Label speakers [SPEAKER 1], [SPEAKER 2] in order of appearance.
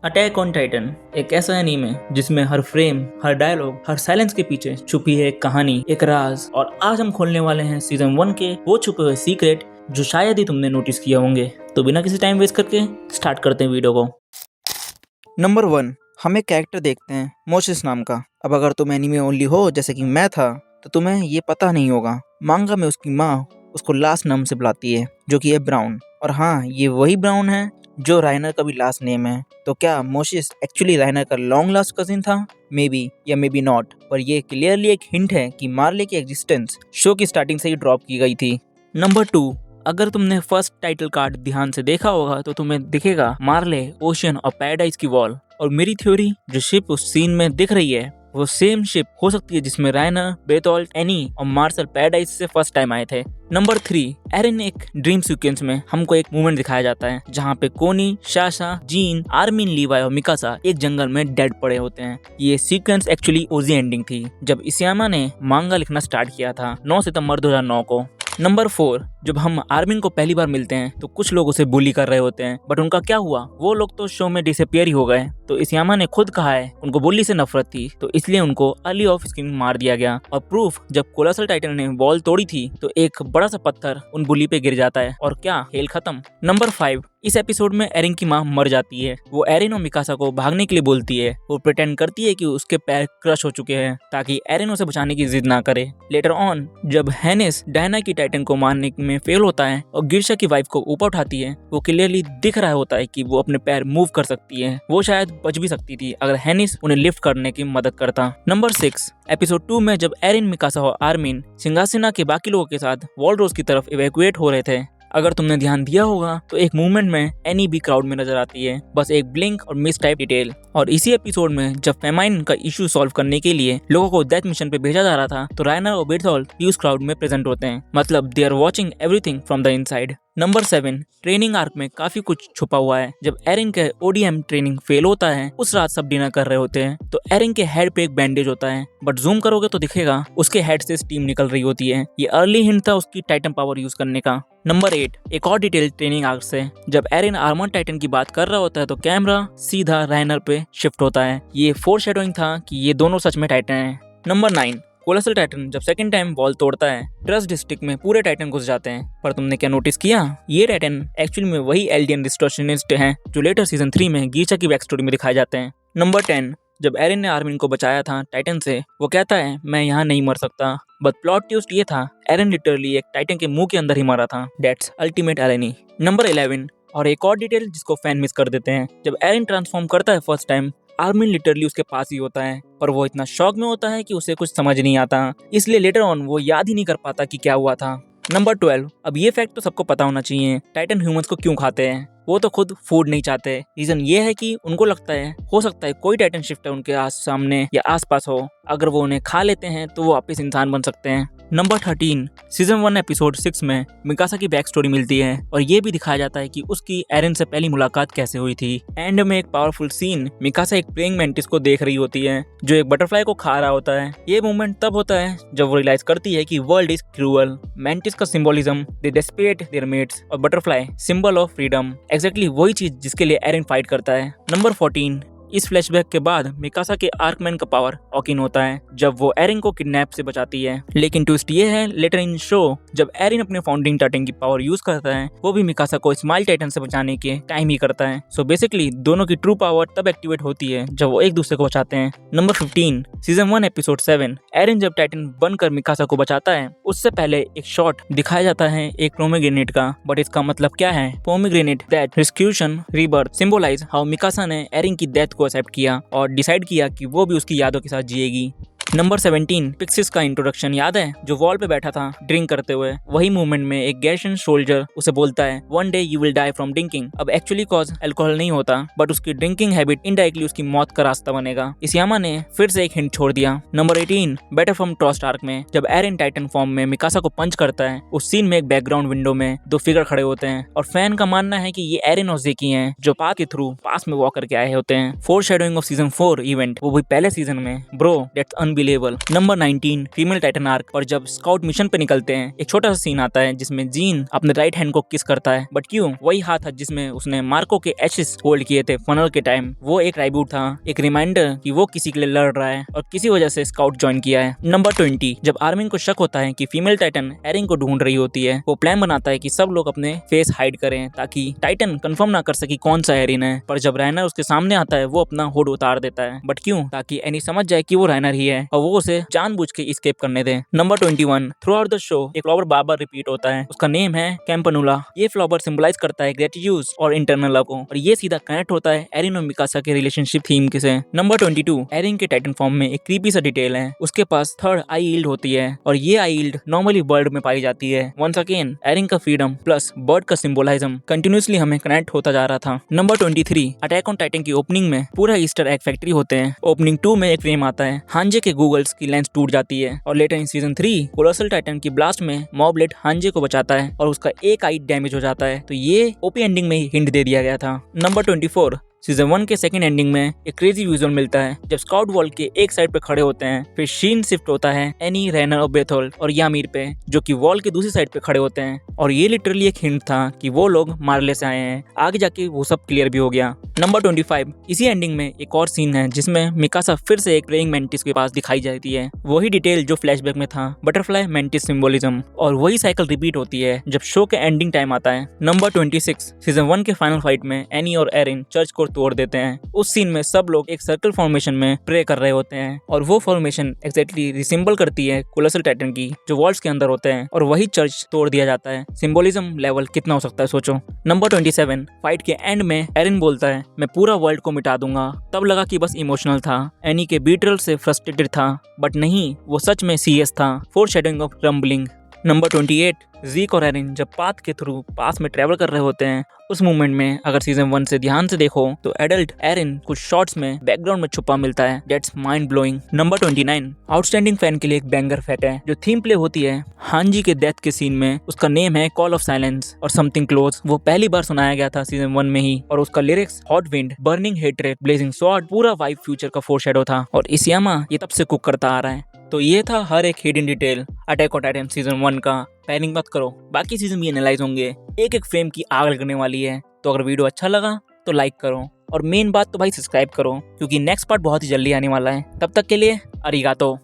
[SPEAKER 1] Attack on Titan एक ऐसा anime जिसमें हर फ्रेम, हर डायलॉग, हर साइलेंस के पीछे छुपी है एक कहानी, एक राज। और आज हम खोलने वाले हैं सीजन 1 के वो छुपे हुए सीक्रेट जो शायद ही तुमने नोटिस किया होंगे। तो बिना किसी टाइम वेस्ट करके स्टार्ट करते हैं वीडियो को।
[SPEAKER 2] नंबर 1, हम एक कैरेक्टर देखते हैं मोशिस नाम का। अब अगर तुम एनीमे ओनली हो जैसे कि मैं था तो तुम्हें ये पता नहीं होगा। मांगा में उसकी माँ उसको लास्ट नाम से बुलाती है जो कि है ब्राउन। और हाँ, ये वही ब्राउन है जो राइनर का भी लास्ट नेम है। तो क्या मोशिस एक्चुअली राइनर का लॉन्ग लास्ट कजिन था? मे बी या मे बी नॉट, पर ये क्लियरली एक हिंट है कि मार्ले की एग्जिस्टेंस शो की स्टार्टिंग से ही ड्रॉप की गई थी।
[SPEAKER 1] नंबर 2, अगर तुमने फर्स्ट टाइटल कार्ड ध्यान से देखा होगा तो तुम्हें दिखेगा मार्ले, ओशियन और पैराडाइज की वॉल। और मेरी थ्योरी, जो शिप उस सीन में दिख रही है वो सेम शिप हो सकती है जिसमें राइनर, बेथोल्ट, एनी और मार्शल पैराडाइज से फर्स्ट टाइम आए थे। नंबर 3, एरिन एक ड्रीम सीक्वेंस में हमको एक मूवमेंट दिखाया जाता है जहाँ पे कोनी, साशा, जीन, आर्मिन, लीवाई और मिकासा एक जंगल में डेड पड़े होते हैं। ये सीक्वेंस एक्चुअली ओजी एंडिंग थी जब इसियामा ने मांगा लिखना स्टार्ट किया था 9 सितंबर 2009 को। नंबर 4, जब हम आर्मिन को पहली बार मिलते हैं तो कुछ लोग उसे बुली कर रहे होते हैं, बट उनका क्या हुआ? वो लोग तो शो में डिसअपियर ही हो गए। तो इसियामा ने खुद कहा है उनको बुली से नफरत थी तो इसलिए उनको अर्ली ऑफ स्क्रीन मार दिया गया। और प्रूफ, जब कोलोसल टाइटन ने वॉल तोड़ी थी तो एक बड़ा सा पत्थर उन बुली पे गिर जाता है और क्या खेल खत्म। नंबर 5, इस एपिसोड में एरिन की माँ मर जाती है। वो एरिन और मिकासा को भागने के लिए बोलती है। वो प्रिटेंड करती है कि उसके पैर क्रश हो चुके हैं ताकि एरिन उसे बचाने की जिद ना करे। लेटर ऑन जब हैनिस डायना की टाइटन को मारने में फेल होता है और गिरशा की वाइफ को ऊपर उठाती है, वो क्लियरली दिख रहा होता है कि वो अपने पैर मूव कर सकती है। वो शायद बच भी सकती थी अगर हैनिस उन्हें लिफ्ट करने की मदद करता। नंबर 6, एपिसोड 2 में जब एरिन, मिकासा और आर्मिन सिंगासिना के बाकी लोगों के साथ वॉलरोज की तरफ इवैक्यूएट हो रहे थे, अगर तुमने ध्यान दिया होगा तो एक मूवमेंट में एनी भी क्राउड में नजर आती है, बस एक ब्लिंक और मिस टाइप डिटेल। और इसी एपिसोड में जब फेमाइन का इशू सॉल्व करने के लिए लोगों को डेथ मिशन पे भेजा जा रहा था तो राइनर और बेथोल्ट भी उस क्राउड में प्रेजेंट होते हैं, मतलब they are watching everything from the inside. Number 7, training arc में काफी कुछ छुपा हुआ है। जब एरिन के ओडीएम ट्रेनिंग फेल होता है, उस रात सब डिनर कर रहे होते हैं तो एरिन के हेड पे एक बैंडेज होता है, बट जूम करोगे तो दिखेगा उसके हेड से स्टीम निकल रही होती है। ये अर्ली हिंट था उसकी टाइटन पावर यूज करने का। नंबर 8, एक और डिटेल ट्रेनिंग आर्क से, जब एरिन आर्मर टाइटन की बात कर रहा होता है तो कैमरा सीधा राइनर पे शिफ्ट होता है। ये फोरशैडोइंग था कि ये दोनों सच में टाइटन हैं। नंबर 9, कोलोसल टाइटन जब सेकंड टाइम वॉल तोड़ता है, ट्रस्ट डिस्ट्रिक्ट में पूरे टाइटन घुस जाते हैं। पर तुमने क्या नोटिस किया? ये टाइटन एक्चुअली में वही एल्डियन डिस्टॉर्शनिस्ट हैं जो लेटर सीजन 3 में गिरशा की बैक स्टोरी में दिखाए जाते हैं। नंबर 10, जब एरिन ने आर्मिन को बचाया था टाइटन से, वो कहता है मैं यहाँ नहीं मर सकता, बट प्लॉट ट्विस्ट ये था एरिन लिटरली एक टाइटन के मुंह के अंदर ही मरा था। That's ultimate एरेनी। नंबर 11, और एक और डिटेल जिसको फैन मिस कर देते हैं, जब एरिन ट्रांसफॉर्म करता है फर्स्ट टाइम, आर्मिन लिटरली उसके पास ही होता है, पर वो इतना शॉक में होता है कि उसे कुछ समझ नहीं आता, इसलिए लेटर ऑन वो याद ही नहीं कर पाता कि क्या हुआ था। नंबर 12, अब ये फैक्ट तो सबको पता होना चाहिए, टाइटन ह्यूमंस को क्यों खाते हैं? वो तो खुद फूड नहीं चाहते। रीजन ये है कि उनको लगता है हो सकता है कोई टाइटन शिफ्टर उनके सामने या आसपास हो, अगर वो उन्हें खा लेते हैं तो वो वापस इंसान बन सकते हैं। नंबर 13, सीजन 1 एपिसोड 6 में मिकासा की बैक स्टोरी मिलती है और ये भी दिखाया जाता है कि उसकी एरिन से पहली मुलाकात कैसे हुई थी। एंड में एक पावरफुल सीन, मिकासा एक प्रेइंग मैंटिस को देख रही होती है जो एक बटरफ्लाई को खा रहा होता है। ये मोमेंट तब होता है जब वो रियलाइज करती है कि वर्ल्ड इज क्रूअल। मैंटिस का symbolism, they desperate their mates, और butterfly symbol of freedom, exactly वही चीज जिसके लिए एरिन फाइट करता है। नंबर 14, इस फ्लैशबैक के बाद मिकासा के आर्कमैन का पावर ऑकिन होता है जब वो एरिन को किडनैप से बचाती है। लेकिन ट्विस्ट ये है, लेटर इन शो जब एरिन अपने फाउंडिंग टाइटन की पावर यूज करता है, वो भी मिकासा को स्माइल टाइटन से बचाने के टाइम ही करता है। सो बेसिकली दोनों की ट्रू पावर तब एक्टिवेट होती है जब वो एक दूसरे को बचाते हैं। नंबर 15, सीजन 1 एपिसोड 7, एरिन जब टाइटन बनकर मिकासा को बचाता है, उससे पहले एक शॉट दिखाया जाता है एक पोमेग्रेनेट का, बट इसका मतलब क्या है? Pomegranate that resurrection rebirth symbolise how Mikasa ने एरिन की डेथ को एक्सेप्ट किया और डिसाइड किया कि वो भी उसकी यादों के साथ जिएगी। नंबर 17, पिक्सिस का इंट्रोडक्शन याद है? जो वॉल पे बैठा था ड्रिंक करते हुए, वही मूवमेंट में एक गैशियन सोल्जर उसे बोलता है one day you will die from drinking. अब एक्चुअली कॉज अल्कोहल नहीं होता, बट उसकी ड्रिंकिंग हैबिट इनडायरेक्टली उसकी मौत का रास्ता बनेगा। इसियामा ने फिर से एक हिंट छोड़ दिया। Number 18, better from trust arc में जब एरिन टाइटन फॉर्म में मिकासा को पंच करता है, उस सीन में एक बैकग्राउंड विंडो में 2 फिगर खड़े होते हैं और फैन का मानना है कि ये एरिन और जेकी हैं जो पाथ के थ्रू पास में वॉक करके आए होते हैं। फोरशैडोइंग ऑफ सीजन 4 इवेंट, वो भी पहले सीजन में। Bro, that's unbelievable. Unbelievable. Number 19 female Titan arc. और जब स्काउट मिशन पे निकलते हैं एक छोटा सा सीन आता है जिसमें जीन अपने राइट हैंड को किस करता है, बट क्यों? वही हाथ था जिसमें उसने मार्को के एशेस होल्ड किए थे फनल के टाइम। वो एक ट्राइब्यूट था, एक रिमाइंडर कि वो किसी के लिए लड़ रहा है और किसी वजह से स्काउट ज्वाइन किया है। नंबर 20 जब आर्मिन को शक होता है कि फीमेल टाइटन एरिन को ढूंढ रही होती है, वो प्लान बनाता है कि सब लोग अपने फेस हाइड करें ताकि टाइटन कंफर्म ना कर सके कौन सा एरिन है। पर जब राइनर उसके सामने आता है वो अपना हुड उतार देता है, बट क्यों? ताकि एनी समझ जाए कि वो राइनर ही है और वो उसे जानबूझ के एस्केप करने दे। Number 21 throughout the show एक फ्लावर बार बार रिपीट होता है, उसका नेम है कैंपनुला। ये फ्लावर सिंबलाइज करता है ग्रेटिट्यूड और इंटरनल लव को, और ये सीधा कनेक्ट होता है एरिन और मिकासा के रिलेशनशिप थीम के से। नंबर 22 एरिन के टाइटन फॉर्म में एक क्रीपी सा डिटेल है, उसके पास थर्ड आई ईल्ड होती है और ये आई ईल्ड नॉर्मली बर्ड में पाई जाती है। वंस अगेन एरिन का फ्रीडम प्लस बर्ड का सिंबोलिज्म कंटिन्यूअसली हमें कनेक्ट होता जा रहा था। नंबर 23 अटैक ऑन टाइटन की ओपनिंग में पूरा ईस्टर एग फैक्ट्री होते हैं। ओपनिंग 2 में एक फ्रेम आता है, हांजे के गूगल्स की लेंस टूट जाती है और later in season 3 colossal titan की ब्लास्ट में मॉबलेट हांजे को बचाता है और उसका एक आई डैमेज हो जाता है। तो ये ओपी एंडिंग में ही हिंट दे दिया गया था। नंबर 24 सीजन 1 के सेकंड एंडिंग में एक क्रेजी विजुअल मिलता है जब स्काउट वॉल के एक साइड पे खड़े होते हैं, फिर शीन शिफ्ट होता है एनी, रैनर और बेथोल और यामीर पे जो कि वॉल के दूसरी साइड पे खड़े होते हैं, और ये लिटरली एक हिंट था कि वो लोग मार्ले से आए हैं। आगे जाके वो सब क्लियर भी हो गया। नंबर 25 इसी एंडिंग में एक और सीन है जिसमें मिकासा फिर से एक प्रेइंग मेंटिस के पास दिखाई जाती है, वही डिटेल जो फ्लैशबैक में था, बटरफ्लाई मेंटिस सिंबोलिज्म, और वही साइकिल रिपीट होती है जब शो के एंडिंग टाइम आता है। नंबर 26 सीजन 1 के फाइनल फाइट में एनी और एरिन चर्च को तोड़ देते हैं। उस सीन में सब लोग एक सर्कल फॉर्मेशन में प्रे कर रहे होते हैं और वो फॉर्मेशन एग्जैक्टली रिसिंबल करती है कोलोसल टाइटन की जो वॉल्स के अंदर होते हैं, और वही चर्च तोड़ दिया जाता है। सिंबोलिज्म लेवल कितना हो सकता है सोचो। नंबर 27 फाइट के एंड में एरिन बोलता है मैं पूरा वर्ल्ड को मिटा दूंगा। तब लगा कि बस इमोशनल था, एनी के बीट्रल से फ्रस्ट्रेटेड था, बट नहीं, वो सच में सीरियस था। फोरशैडोइंग ऑफ रंबलिंग। नंबर 28 ज़ीक और एरिन जब पाथ के थ्रू पास में ट्रेवल कर रहे होते हैं, उस मूवमेंट में अगर सीजन 1 से ध्यान से देखो तो एडल्ट एरिन कुछ शॉट्स में बैकग्राउंड में छुपा मिलता है। That's mind blowing. Number 29 outstanding fan के लिए एक बैंगर फैक्ट है जो थीम प्ले होती है हांजी के डेथ के सीन में, उसका नेम है कॉल ऑफ साइलेंस और समथिंग क्लोज। वो पहली बार सुनाया गया था सीजन 1 में ही, और उसका lyrics hot wind, burning hatred, blazing sword, पूरा वाइब फ्यूचर का फोरशैडो था, और इसियामा ये तब से कुक करता आ रहा है। तो ये था हर एक hidden detail attack on Titan season 1 का। पैनिक मत करो, बाकी सीजन भी एनालाइज होंगे, एक एक फ्रेम की आग लगने वाली है। तो अगर वीडियो अच्छा लगा तो लाइक करो, और मेन बात तो भाई सब्सक्राइब करो क्योंकि नेक्स्ट पार्ट बहुत ही जल्दी आने वाला है। तब तक के लिए अरिगातो।